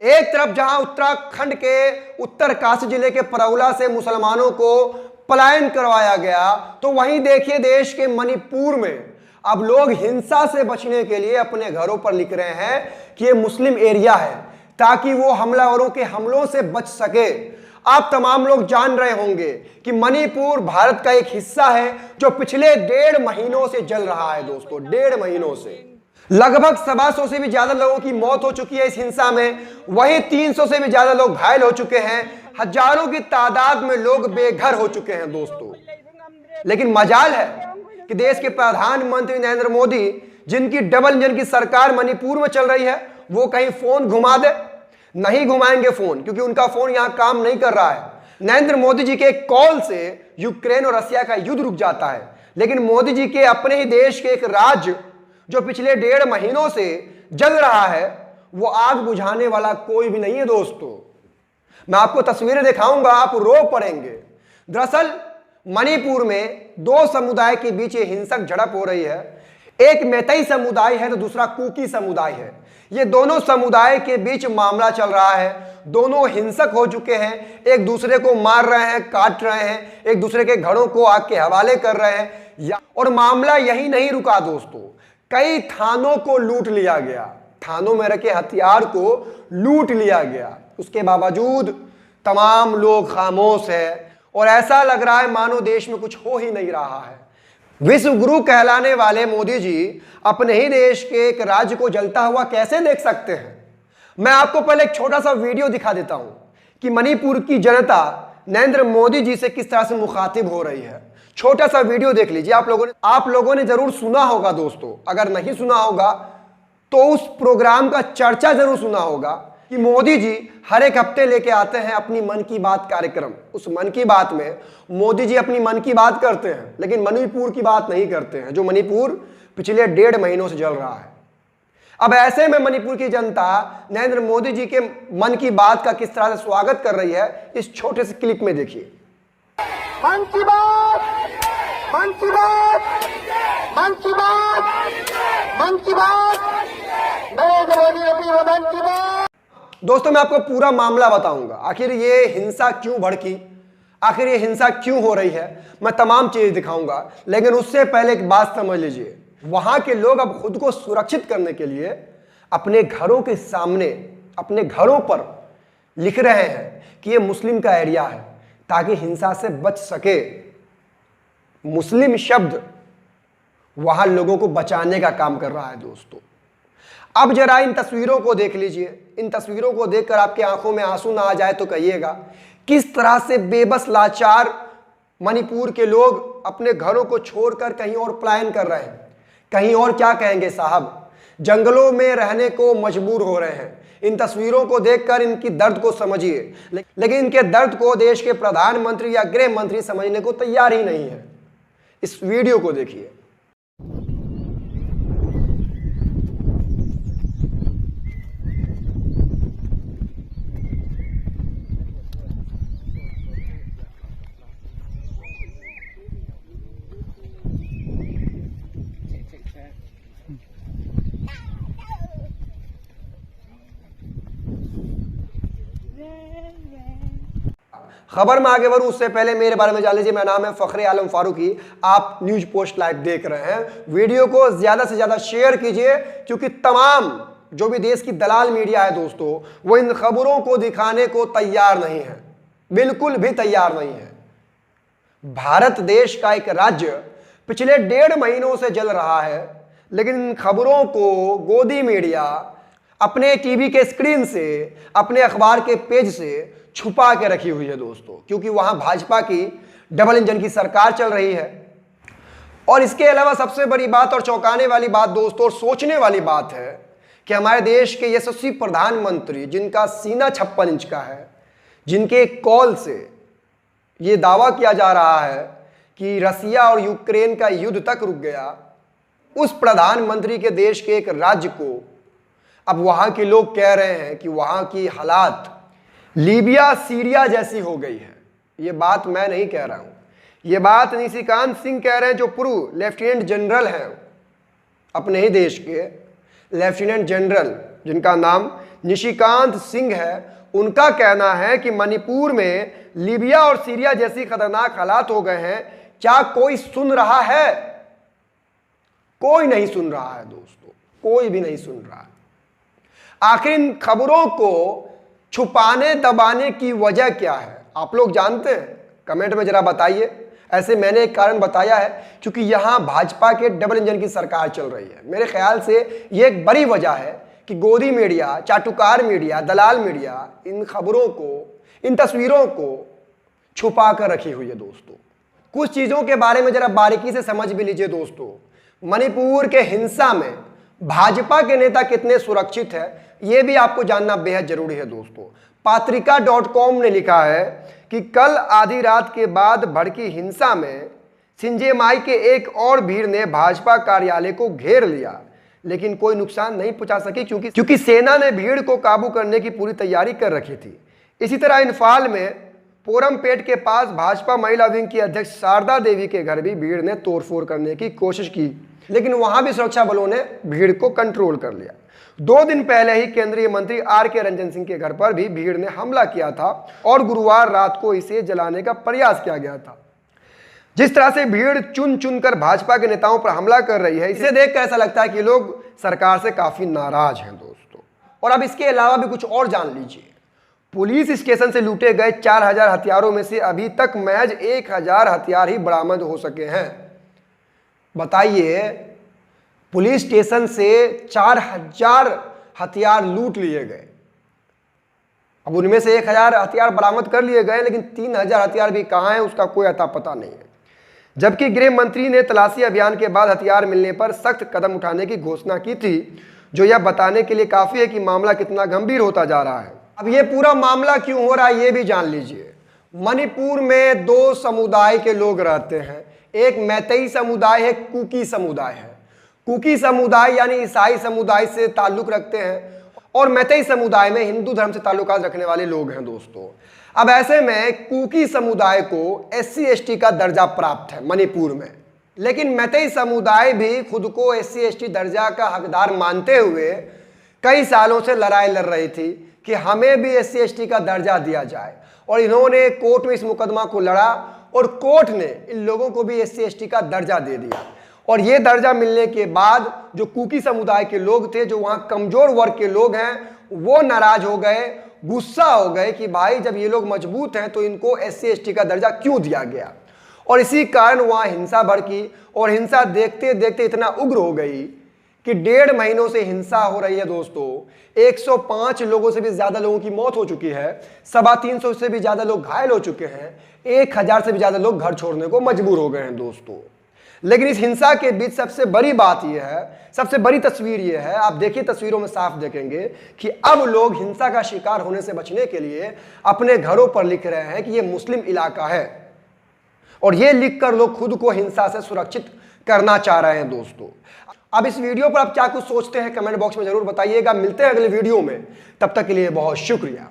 एक तरफ जहां उत्तराखंड के उत्तरकाशी जिले के परौला से मुसलमानों को पलायन करवाया गया, तो वहीं देखिए देश के मणिपुर में अब लोग हिंसा से बचने के लिए अपने घरों पर लिख रहे हैं कि ये मुस्लिम एरिया है, ताकि वो हमलावरों के हमलों से बच सके। आप तमाम लोग जान रहे होंगे कि मणिपुर भारत का एक हिस्सा है जो पिछले 1.5 महीनों से जल रहा है दोस्तों, 1.5 महीनों से। लगभग 125 से भी ज्यादा लोगों की मौत हो चुकी है इस हिंसा में, वहीं 300 से भी ज्यादा लोग घायल हो चुके हैं, हजारों की तादाद में लोग बेघर हो चुके हैं दोस्तों। लेकिन मजाल है कि देश के प्रधानमंत्री नरेंद्र मोदी, जिनकी डबल इंजन की सरकार मणिपुर में चल रही है, वो कहीं फोन घुमा दे। नहीं घुमाएंगे फोन, क्योंकि उनका फोन यहां काम नहीं कर रहा है। नरेंद्र मोदी जी के एक कॉल से यूक्रेन और रसिया का युद्ध रुक जाता है, लेकिन मोदी जी के अपने ही देश के एक राज्य जो पिछले 1.5 महीनों से जल रहा है, वो आग बुझाने वाला कोई भी नहीं है दोस्तों। मैं आपको तस्वीरें दिखाऊंगा, आप रो पड़ेंगे। दरअसल मणिपुर में 2 समुदाय के बीच ये हिंसक झड़प हो रही है। एक मैतेई समुदाय है तो दूसरा कुकी समुदाय है। ये दोनों समुदाय के बीच मामला चल रहा है। दोनों हिंसक हो चुके हैं, एक दूसरे को मार रहे हैं, काट रहे हैं, एक दूसरे के घरों को आग के हवाले कर रहे हैं। और मामला यही नहीं रुका दोस्तों, कई थानों को लूट लिया गया, थानों में रखे हथियार को लूट लिया गया। उसके बावजूद तमाम लोग खामोश है और ऐसा लग रहा है मानो देश में कुछ हो ही नहीं रहा है। विश्व गुरु कहलाने वाले मोदी जी अपने ही देश के एक राज्य को जलता हुआ कैसे देख सकते हैं? मैं आपको पहले एक छोटा सा वीडियो दिखा देता हूं कि मणिपुर की जनता नरेंद्र मोदी जी से किस तरह से मुखातिब हो रही है। छोटा सा वीडियो देख लीजिए। आप लोगों ने जरूर सुना होगा दोस्तों, अगर नहीं सुना होगा तो उस प्रोग्राम का चर्चा जरूर सुना होगा कि मोदी जी हर एक हफ्ते लेके आते हैं अपनी मन की बात कार्यक्रम। उस मन की बात में मोदी जी अपनी मन की बात करते हैं, लेकिन मणिपुर की बात नहीं करते हैं, जो मणिपुर पिछले 1.5 महीनों से जल रहा है। अब ऐसे में मणिपुर की जनता नरेंद्र मोदी जी के मन की बात का किस तरह से स्वागत कर रही है, इस छोटे से क्लिप में देखिए। मन की बात, मन की बात, मन की बात, मन की बात, नरेंद्र मोदी अपनी मन की बात। दोस्तों मैं आपको पूरा मामला बताऊंगा, आखिर ये हिंसा क्यों भड़की, आखिर ये हिंसा क्यों हो रही है, मैं तमाम चीजें दिखाऊंगा। लेकिन उससे पहले एक बात समझ लीजिए, वहां के लोग अब खुद को सुरक्षित करने के लिए अपने घरों के सामने, अपने घरों पर लिख रहे हैं कि ये मुस्लिम का एरिया है, ताकि हिंसा से बच सके। मुस्लिम शब्द वहां लोगों को बचाने का काम कर रहा है दोस्तों। अब जरा इन तस्वीरों को देख लीजिए। इन तस्वीरों को देखकर आपकी आंखों में आंसू ना आ जाए तो कहिएगा, किस तरह से बेबस लाचार मणिपुर के लोग अपने घरों को छोड़कर कहीं और पलायन कर रहे हैं। कहीं और क्या कहेंगे साहब, जंगलों में रहने को मजबूर हो रहे हैं। इन तस्वीरों को देखकर इनकी दर्द को समझिए, लेकिन इनके दर्द को देश के प्रधानमंत्री या गृह मंत्री समझने को तैयार ही नहीं है। इस वीडियो को देखिए। खबर में आगे बढ़ूं उससे पहले मेरे बारे में जान लीजिए। मेरा नाम है फखरे आलम फारूकी। आप न्यूज पोस्ट लाइव देख रहे हैं। वीडियो को ज्यादा से ज्यादा शेयर कीजिए, क्योंकि तमाम जो भी देश की दलाल मीडिया है दोस्तों, वो इन खबरों को दिखाने को तैयार नहीं है, बिल्कुल भी तैयार नहीं है। भारत देश का एक राज्य पिछले 1.5 महीनों से जल रहा है, लेकिन इन खबरों को गोदी मीडिया अपने टीवी के स्क्रीन से, अपने अखबार के पेज से छुपा के रखी हुई है दोस्तों, क्योंकि वहां भाजपा की डबल इंजन की सरकार चल रही है। और इसके अलावा सबसे बड़ी बात और चौंकाने वाली बात दोस्तों, और सोचने वाली बात है कि हमारे देश के यशस्वी प्रधानमंत्री, जिनका सीना 56 इंच का है, जिनके कॉल से ये दावा किया जा रहा है कि रसिया और यूक्रेन का युद्ध तक रुक गया, उस प्रधानमंत्री के देश के एक राज्य को अब वहां के लोग कह रहे हैं कि वहां की हालात लीबिया सीरिया जैसी हो गई है। ये बात मैं नहीं कह रहा हूं, ये बात निशिकांत सिंह कह रहे हैं, जो पूर्व लेफ्टिनेंट जनरल हैं अपने ही देश के, लेफ्टिनेंट जनरल जिनका नाम निशिकांत सिंह है, उनका कहना है कि मणिपुर में लीबिया और सीरिया जैसी खतरनाक हालात हो गए हैं। क्या कोई सुन रहा है? कोई नहीं सुन रहा है दोस्तों, कोई भी नहीं सुन रहा है। आखिर इन खबरों को छुपाने दबाने की वजह क्या है, आप लोग जानते हैं? कमेंट में जरा बताइए। ऐसे मैंने एक कारण बताया है, क्योंकि यहां भाजपा के डबल इंजन की सरकार चल रही है। मेरे ख्याल से यह एक बड़ी वजह है कि गोदी मीडिया, चाटुकार मीडिया, दलाल मीडिया इन खबरों को, इन तस्वीरों को छुपा कर रखी हुई है दोस्तों। कुछ चीजों के बारे में जरा बारीकी से समझ भी लीजिए दोस्तों। मणिपुर के हिंसा में भाजपा के नेता कितने सुरक्षित है, यह भी आपको जानना बेहद जरूरी है दोस्तों। Patrika.com ने लिखा है कि कल आधी रात के बाद भड़की हिंसा में सिंजेमाई के एक और भीड़ ने भाजपा कार्यालय को घेर लिया, लेकिन कोई नुकसान नहीं पहुंचा सकी क्योंकि सेना ने भीड़ को काबू करने की पूरी तैयारी कर रखी थी। इसी तरह इम्फाल में पोरमपेट के पास भाजपा महिला विंग की अध्यक्ष शारदा देवी के घर भी भीड़ ने तोड़फोड़ करने की कोशिश की, लेकिन वहां भी सुरक्षा बलों ने भीड़ को कंट्रोल कर लिया। 2 दिन पहले ही केंद्रीय मंत्री आर.के. रंजन सिंह के घर पर भी भीड़ ने हमला किया था और गुरुवार रात को इसे जलाने का प्रयास किया गया था। जिस तरह से भीड़ चुन चुन कर भाजपा के नेताओं पर हमला कर रही है, इसे देखकर ऐसा लगता है कि लोग सरकार से काफी नाराज हैं दोस्तों। और अब इसके अलावा भी कुछ और जान लीजिए। पुलिस स्टेशन से लूटे गए 4000 हथियारों में से अभी तक महज 1000 हथियार ही बरामद हो सके हैं। बताइए, पुलिस स्टेशन से 4000 हथियार लूट लिए गए। अब उनमें से 1000 हथियार बरामद कर लिए गए, लेकिन 3000 हथियार भी कहां हैं उसका कोई अता पता नहीं है। जबकि गृह मंत्री ने तलाशी अभियान के बाद हथियार मिलने पर सख्त कदम उठाने की घोषणा की थी, जो यह बताने के लिए काफी है कि मामला कितना गंभीर होता जा रहा है। अब यह पूरा मामला क्यों हो रहा है यह भी जान लीजिए। मणिपुर में 2 समुदाय के लोग रहते हैं। एक मैतेई समुदाय है, कुकी समुदाय है। कुकी समुदाय यानी ईसाई समुदाय से ताल्लुक रखते हैं, और मैतेई समुदाय में हिंदू धर्म से ताल्लुकात रखने वाले लोग हैं दोस्तों। अब ऐसे में कुकी समुदाय को SC ST का दर्जा प्राप्त है मणिपुर में, लेकिन मैतेई समुदाय भी खुद को SC ST दर्जा का हकदार मानते हुए कई सालों से लड़ाई लड़ रही थी कि हमें भी SC ST का दर्जा दिया जाए, और इन्होंने कोर्ट में इस मुकदमा को लड़ा और कोर्ट ने इन लोगों को भी SC ST का दर्जा दे दिया। और ये दर्जा मिलने के बाद जो कुकी समुदाय के लोग थे, जो वहाँ कमजोर वर्ग के लोग हैं, वो नाराज हो गए, गुस्सा हो गए कि भाई जब ये लोग मजबूत हैं तो इनको SC ST का दर्जा क्यों दिया गया। और इसी कारण वहाँ हिंसा भड़की, और हिंसा देखते देखते इतना उग्र हो गई कि 1.5 महीनों से हिंसा हो रही है दोस्तों। 105 लोगों से भी ज्यादा लोगों की मौत हो चुकी है, 350 से भी ज्यादा लोग घायल हो चुके हैं, 1000 से भी ज्यादा लोग घर छोड़ने को मजबूर हो गए हैं दोस्तों। लेकिन इस हिंसा के बीच सबसे बड़ी बात यह है, सबसे बड़ी तस्वीर यह है, आप देखिए तस्वीरों में साफ देखेंगे कि अब लोग हिंसा का शिकार होने से बचने के लिए अपने घरों पर लिख रहे हैं कि यह मुस्लिम इलाका है, और यह लिखकर लोग खुद को हिंसा से सुरक्षित करना चाह रहे हैं दोस्तों। अब इस वीडियो पर आप क्या कुछ सोचते हैं कमेंट बॉक्स में जरूर बताइएगा। मिलते हैं अगले वीडियो में, तब तक के लिए बहुत शुक्रिया।